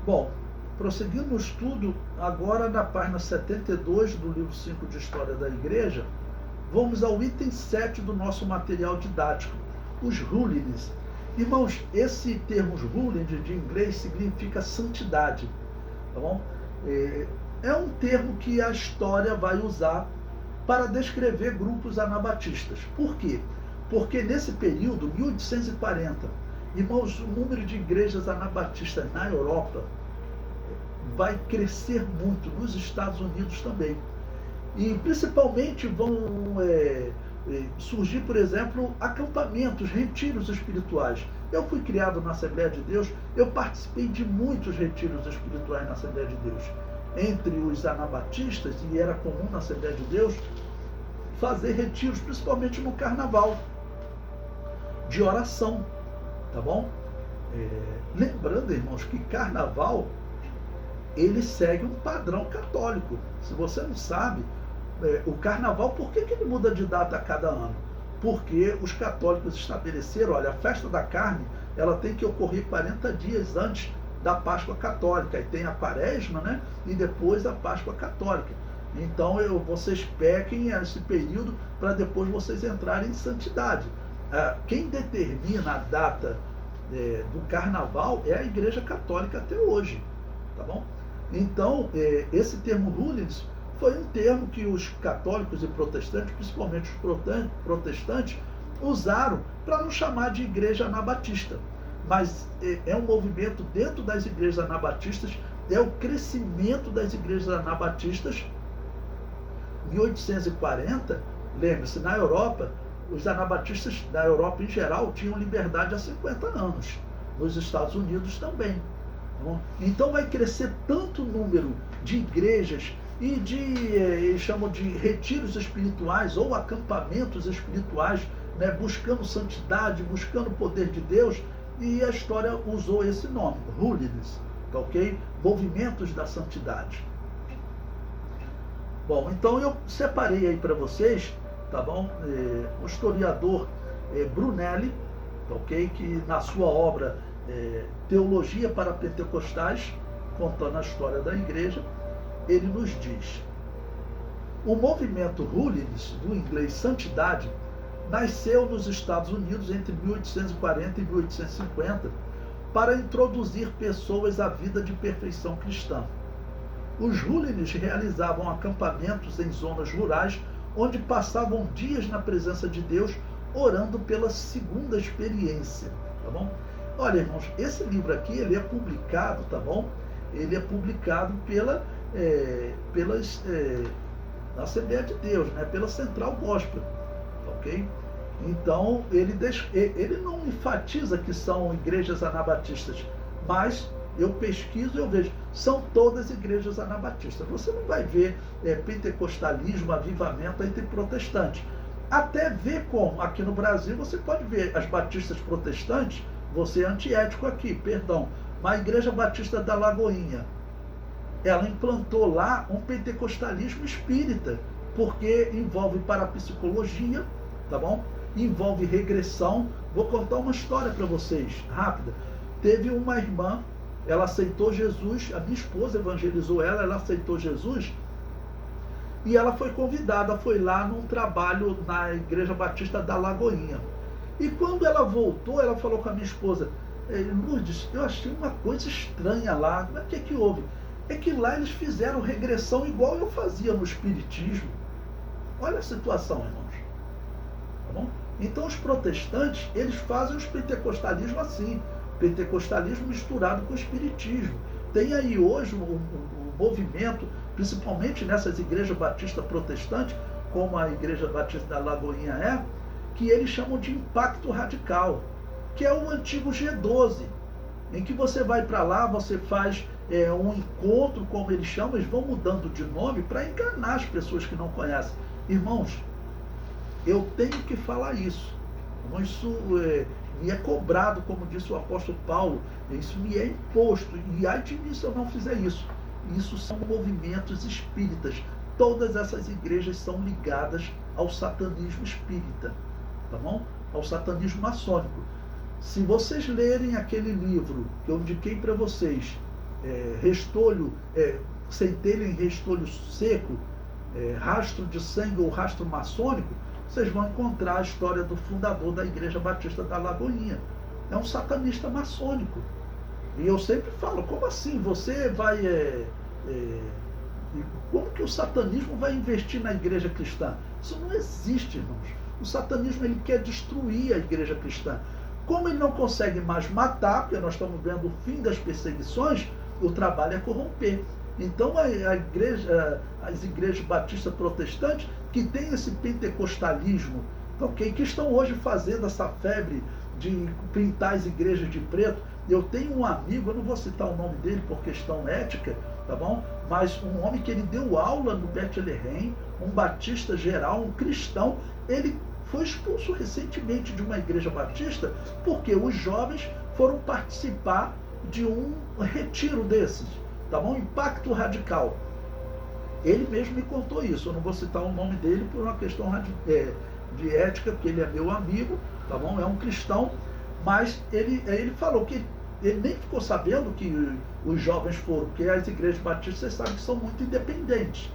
Bom, prosseguindo o estudo, agora na página 72 do livro 5 de História da Igreja, vamos ao item 7 do nosso material didático, os rulings. Irmãos, esse termo ruling de inglês significa santidade, tá bom? É um termo que a história vai usar para descrever grupos anabatistas. Por quê? Porque nesse período, 1840, irmãos, o número de igrejas anabatistas na Europa vai crescer muito, nos Estados Unidos também. E principalmente vão surgir, por exemplo, acampamentos, retiros espirituais. Eu fui criado na Assembleia de Deus, eu participei de muitos retiros espirituais na Assembleia de Deus. Entre os anabatistas, e era comum na Assembleia de Deus, fazer retiros, principalmente no carnaval, de oração, tá bom? Lembrando, irmãos, que carnaval, ele segue um padrão católico. Se você não sabe, o carnaval, por que ele muda de data a cada ano? Porque os católicos estabeleceram, olha, a festa da carne, ela tem que ocorrer 40 dias antes da Páscoa Católica, e tem a Quaresma, né? E depois a Páscoa Católica. Então vocês pequem esse período para depois vocês entrarem em santidade. Quem determina a data do carnaval é a Igreja Católica até hoje, tá bom? Então, esse termo rulings foi um termo que os católicos e protestantes, principalmente os protestantes, usaram para não chamar de igreja anabatista. Mas é um movimento dentro das igrejas anabatistas, é o crescimento das igrejas anabatistas. Em 1840, lembre-se, na Europa, os anabatistas da Europa em geral tinham liberdade há 50 anos. Nos Estados Unidos também. Então vai crescer tanto o número de igrejas e eles chamam de retiros espirituais ou acampamentos espirituais, né, buscando santidade, buscando o poder de Deus, e a história usou esse nome, rulings, tá ok? Movimentos da santidade. Bom, então eu separei aí para vocês, tá bom? O historiador Brunelli, tá ok? Que na sua obra Teologia para Pentecostais, contando a história da igreja, ele nos diz: o movimento rulings, do inglês santidade, nasceu nos Estados Unidos entre 1840 e 1850 para introduzir pessoas à vida de perfeição cristã. Os rulings realizavam acampamentos em zonas rurais onde passavam dias na presença de Deus, orando pela segunda experiência, tá bom? Olha, irmãos, esse livro aqui, ele é publicado, tá bom? Ele é publicado pela Assembleia de Deus, né? Pela Central Gospel, ok? Então, ele não enfatiza que são igrejas anabatistas, mas eu pesquiso e eu vejo, são todas igrejas anabatistas. Você não vai ver pentecostalismo, avivamento entre protestantes. Até ver como, aqui no Brasil, você pode ver as batistas protestantes. Você é antiético aqui, perdão. Mas a Igreja Batista da Lagoinha, ela implantou lá um pentecostalismo espírita, porque envolve parapsicologia, tá bom? Envolve regressão. Vou contar uma história para vocês, rápida. Teve uma irmã, ela aceitou Jesus, a minha esposa evangelizou ela aceitou Jesus, e ela foi convidada, foi lá num trabalho na Igreja Batista da Lagoinha. E quando ela voltou, ela falou com a minha esposa: Lourdes, eu achei uma coisa estranha lá. Mas o que houve? É que lá eles fizeram regressão igual eu fazia no Espiritismo. Olha a situação, irmãos. Tá bom? Então os protestantes, eles fazem os pentecostalismo assim. Pentecostalismo misturado com o Espiritismo. Tem aí hoje um movimento, principalmente nessas igrejas batistas protestantes, como a Igreja Batista da Lagoinha que eles chamam de impacto radical, que é o antigo G12, em que você vai para lá, você faz um encontro, como eles chamam, eles vão mudando de nome para enganar as pessoas que não conhecem. Irmãos, eu tenho que falar isso. Isso me é cobrado, como disse o apóstolo Paulo, isso me é imposto, e ai de mim se eu não fizer isso. Isso são movimentos espíritas. Todas essas igrejas são ligadas ao satanismo espírita, tá bom? Ao satanismo maçônico. Se vocês lerem aquele livro que eu indiquei para vocês, restolho, centelha em restolho seco, rastro de sangue ou rastro maçônico, vocês vão encontrar a história do fundador da Igreja Batista da Lagoinha. É um satanista maçônico. E eu sempre falo, como assim? Você vai... como que o satanismo vai investir na igreja cristã? Isso não existe, irmãos. O satanismo, ele quer destruir a igreja cristã. Como ele não consegue mais matar, porque nós estamos vendo o fim das perseguições, o trabalho é corromper. Então as igrejas batistas protestantes que têm esse pentecostalismo, okay, que estão hoje fazendo essa febre de pintar as igrejas de preto. Eu tenho um amigo, eu não vou citar o nome dele por questão ética, tá bom? Mas um homem que ele deu aula no Bethlehem, um batista geral, um cristão, ele foi expulso recentemente de uma igreja batista porque os jovens foram participar de um retiro desses, tá bom? Impacto Radical. Ele mesmo me contou isso, eu não vou citar o nome dele por uma questão de ética, porque ele é meu amigo, tá bom? É um cristão, mas ele falou que ele nem ficou sabendo que os jovens foram, porque as igrejas batistas, vocês sabem que são muito independentes.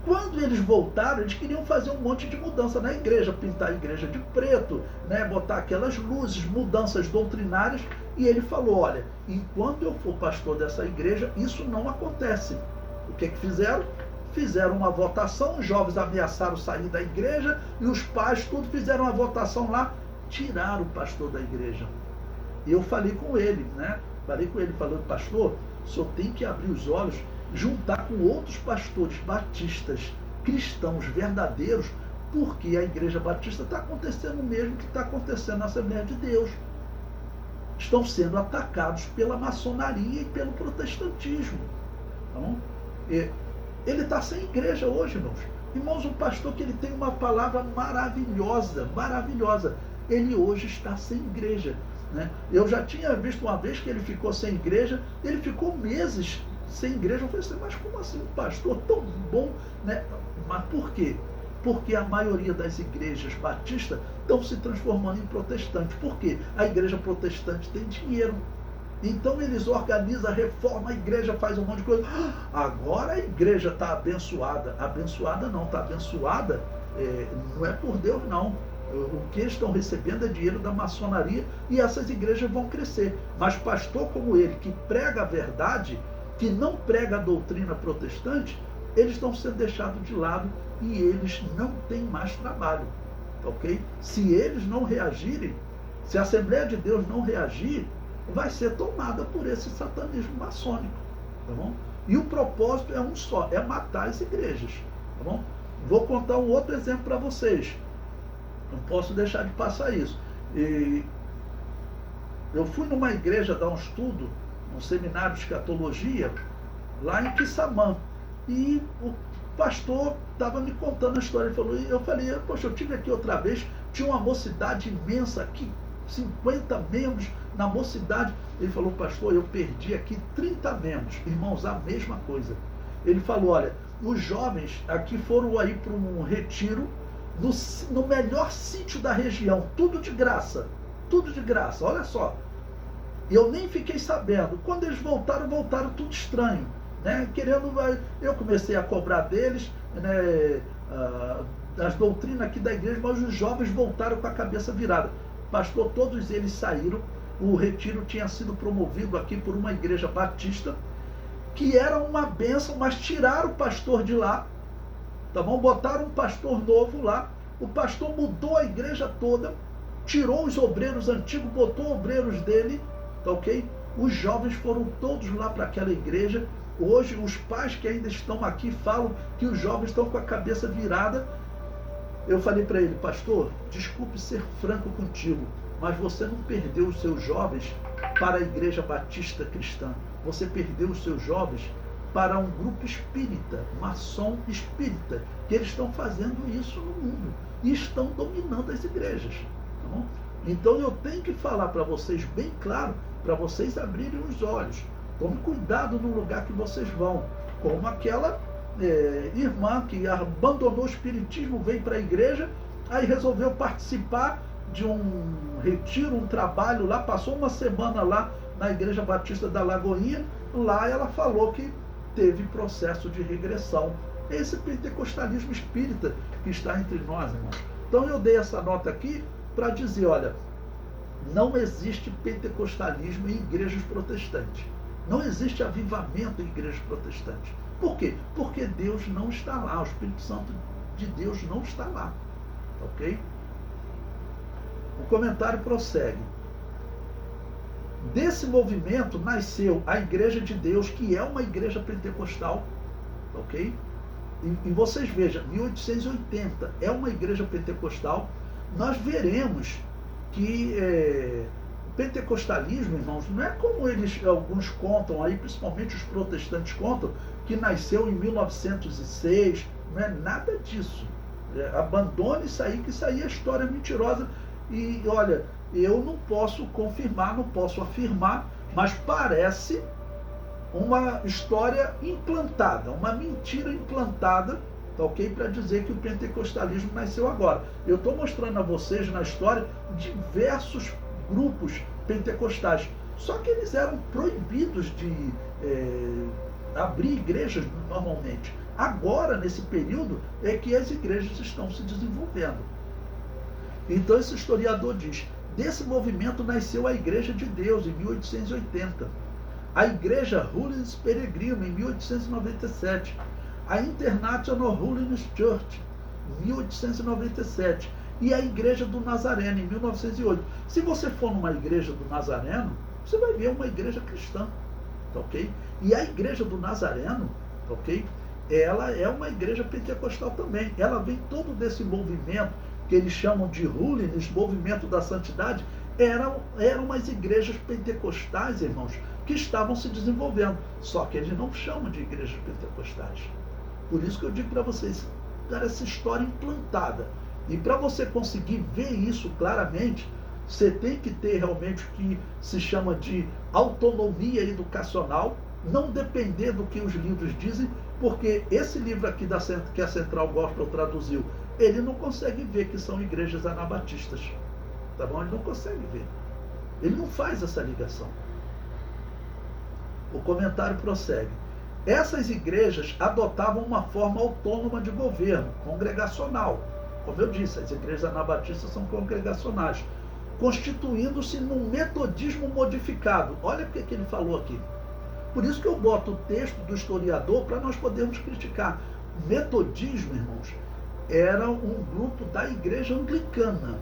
Quando eles voltaram, eles queriam fazer um monte de mudança na igreja, pintar a igreja de preto, né, botar aquelas luzes, mudanças doutrinárias, e ele falou, olha, enquanto eu for pastor dessa igreja, isso não acontece. O que fizeram? Fizeram uma votação, os jovens ameaçaram sair da igreja, e os pais tudo fizeram uma votação lá, tiraram o pastor da igreja. E eu falei com ele, né? Falando, pastor, o senhor tem que abrir os olhos, juntar com outros pastores batistas, cristãos verdadeiros, porque a igreja batista está acontecendo o mesmo que está acontecendo na Assembleia de Deus. Estão sendo atacados pela maçonaria e pelo protestantismo. Então, ele está sem igreja hoje, irmãos. Irmãos, um pastor que ele tem uma palavra maravilhosa, maravilhosa. Ele hoje está sem igreja. Né? Eu já tinha visto uma vez que ele ficou sem igreja, ele ficou meses sem igreja. Eu falei assim, mas como assim um pastor tão bom? Né? Mas por quê? Porque a maioria das igrejas batistas estão se transformando em protestantes. Por quê? A igreja protestante tem dinheiro. Então eles organizam, reformam a igreja, faz um monte de coisa. Agora a igreja está abençoada. Abençoada não, está abençoada, não é por Deus não. O que estão recebendo é dinheiro da maçonaria e essas igrejas vão crescer. Mas pastor como ele, que prega a verdade, que não prega a doutrina protestante, eles estão sendo deixados de lado e eles não têm mais trabalho. Ok? Se eles não reagirem, se a Assembleia de Deus não reagir, vai ser tomada por esse satanismo maçônico. Tá bom? E o propósito é um só, é matar as igrejas. Tá bom? Vou contar um outro exemplo para vocês. Não posso deixar de passar isso. Eu fui numa igreja dar um estudo, um seminário de escatologia, lá em Quissamã. E o pastor estava me contando a história. Eu falei, poxa, eu tive aqui outra vez, tinha uma mocidade imensa aqui, 50 membros na mocidade. Ele falou, pastor, eu perdi aqui 30 membros. Irmãos, a mesma coisa. Ele falou, olha, os jovens aqui foram aí para um retiro, no melhor sítio da região, tudo de graça, olha só. E eu nem fiquei sabendo. Quando eles voltaram tudo estranho, né? Eu comecei a cobrar deles, né, as doutrinas aqui da igreja, mas os jovens voltaram com a cabeça virada. Pastor, todos eles saíram. O retiro tinha sido promovido aqui por uma igreja batista, que era uma bênção, mas tiraram o pastor de lá. Tá bom? Botaram um pastor novo lá, o pastor mudou a igreja toda, tirou os obreiros antigos, botou obreiros dele, tá ok? Os jovens foram todos lá para aquela igreja. Hoje os pais que ainda estão aqui falam que os jovens estão com a cabeça virada. Eu falei para ele, pastor, desculpe ser franco contigo, mas você não perdeu os seus jovens para a igreja batista cristã, você perdeu os seus jovens para um grupo espírita, maçom espírita, que eles estão fazendo isso no mundo e estão dominando as igrejas. Tá bom? Então eu tenho que falar para vocês bem claro, para vocês abrirem os olhos. Tome cuidado no lugar que vocês vão. Como aquela irmã que abandonou o espiritismo, veio para a igreja, aí resolveu participar de um retiro, um trabalho lá, passou uma semana lá na Igreja Batista da Lagoinha, lá ela falou que teve processo de regressão. Esse pentecostalismo espírita que está entre nós, irmãos. Então eu dei essa nota aqui para dizer, olha, não existe pentecostalismo em igrejas protestantes. Não existe avivamento em igrejas protestantes. Por quê? Porque Deus não está lá, o Espírito Santo de Deus não está lá. Ok? O comentário prossegue. Desse movimento nasceu a Igreja de Deus, que é uma igreja pentecostal. Ok? E vocês vejam, 1880 é uma igreja pentecostal. Nós veremos que o pentecostalismo, irmãos, não é como alguns contam aí, principalmente os protestantes contam, que nasceu em 1906, não é nada disso. Abandone isso aí, que isso aí é história mentirosa. E olha, eu não posso confirmar, não posso afirmar, mas parece uma história implantada, uma mentira implantada, tá ok? Para dizer que o pentecostalismo nasceu agora. Eu estou mostrando a vocês na história diversos grupos pentecostais, só que eles eram proibidos de abrir igrejas normalmente. Agora, nesse período, é que as igrejas estão se desenvolvendo. Então esse historiador diz, desse movimento nasceu a Igreja de Deus, em 1880. A Igreja Holiness Peregrino, em 1897. A International Holiness Church, em 1897. E a Igreja do Nazareno, em 1908. Se você for numa igreja do Nazareno, você vai ver uma igreja cristã. Tá ok? E a Igreja do Nazareno, tá ok? Ela é uma igreja pentecostal também. Ela vem todo desse movimento que eles chamam de Holiness, movimento da santidade, eram umas igrejas pentecostais, irmãos, que estavam se desenvolvendo. Só que eles não chamam de igrejas pentecostais. Por isso que eu digo para vocês, cara, essa história implantada. E para você conseguir ver isso claramente, você tem que ter realmente o que se chama de autonomia educacional, não depender do que os livros dizem, porque esse livro aqui que a Central Gospel traduziu, ele não consegue ver que são igrejas anabatistas. Tá bom? Ele não consegue ver. Ele não faz essa ligação. O comentário prossegue. Essas igrejas adotavam uma forma autônoma de governo, congregacional. Como eu disse, as igrejas anabatistas são congregacionais, constituindo-se num metodismo modificado. Olha o que ele falou aqui. Por isso que eu boto o texto do historiador para nós podermos criticar. O metodismo, irmãos, era um grupo da igreja anglicana.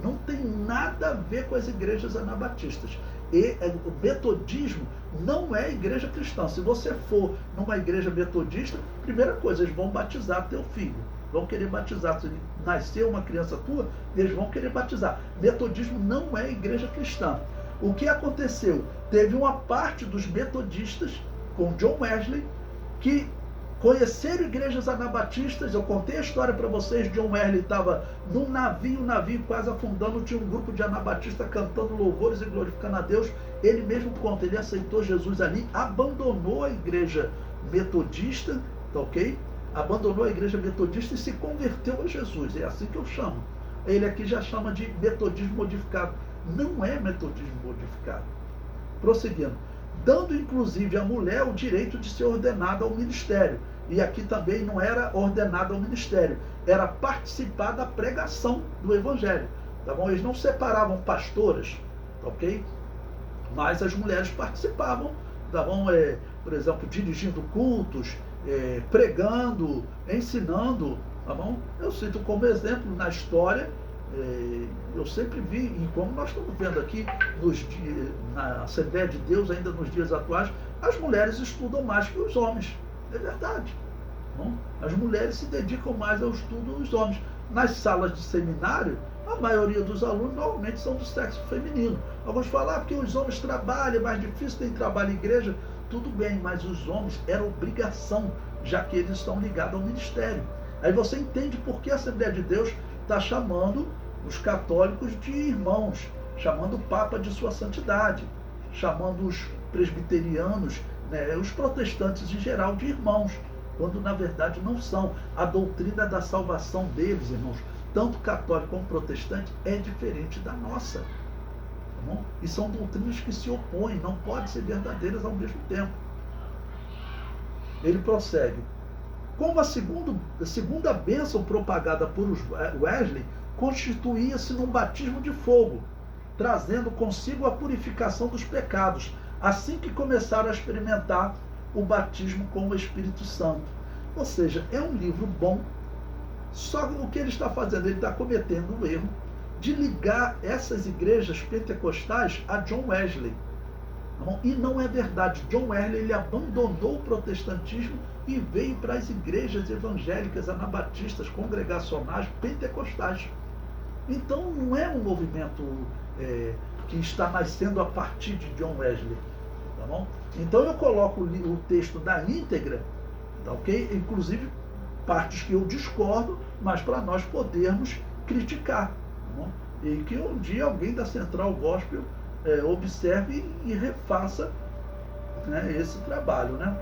Não tem nada a ver com as igrejas anabatistas. E o metodismo não é igreja cristã. Se você for numa igreja metodista, primeira coisa, eles vão batizar teu filho. Vão querer batizar. Se nascer uma criança tua, eles vão querer batizar. Metodismo não é igreja cristã. O que aconteceu? Teve uma parte dos metodistas, com John Wesley, que conheceram igrejas anabatistas. Eu contei a história para vocês. John Wesley estava num navio, o navio quase afundando, tinha um grupo de anabatistas cantando louvores e glorificando a Deus. Ele mesmo conta, ele aceitou Jesus ali, abandonou a igreja metodista, tá ok? Abandonou a igreja metodista e se converteu a Jesus. É assim que eu chamo. Ele aqui já chama de metodismo modificado. Não é metodismo modificado. Prosseguindo. Dando inclusive à mulher o direito de ser ordenada ao ministério. E aqui também não era ordenada ao ministério, era participar da pregação do evangelho. Tá bom? Eles não separavam pastoras, ok? Mas as mulheres participavam, tá bom? Por exemplo, dirigindo cultos, pregando, ensinando, tá bom? Eu cito como exemplo na história, eu sempre vi, e como nós estamos vendo aqui na Assembleia de Deus, ainda nos dias atuais, as mulheres estudam mais que os homens. É verdade. Não? As mulheres se dedicam mais ao estudo dos homens. Nas salas de seminário, a maioria dos alunos normalmente são do sexo feminino. Alguns falam porque os homens trabalham, é mais difícil, tem trabalho em igreja. Tudo bem, mas os homens era obrigação, já que eles estão ligados ao ministério. Aí você entende por que a Assembleia de Deus está chamando os católicos de irmãos, chamando o Papa de sua santidade, chamando os presbiterianos, né, os protestantes em geral, de irmãos, quando na verdade não são. A doutrina da salvação deles, irmãos, tanto católico como protestante, é diferente da nossa. bom? E são doutrinas que se opõem, não podem ser verdadeiras ao mesmo tempo. Ele prossegue. Como a segunda bênção propagada por Wesley constituía-se num batismo de fogo, trazendo consigo a purificação dos pecados, assim que começaram a experimentar o batismo com o Espírito Santo. Ou seja, é um livro bom, só que o que ele está fazendo? Ele está cometendo o erro de ligar essas igrejas pentecostais a John Wesley. E não é verdade. John Wesley ele abandonou o protestantismo e veio para as igrejas evangélicas, anabatistas, congregacionais, pentecostais. Então não é um movimento que está nascendo a partir de John Wesley. Tá bom? Então eu coloco o texto da íntegra, tá, ok? Inclusive partes que eu discordo, mas para nós podermos criticar. Tá bom? E que um dia alguém da Central Gospel observe e refaça, né, esse trabalho, né?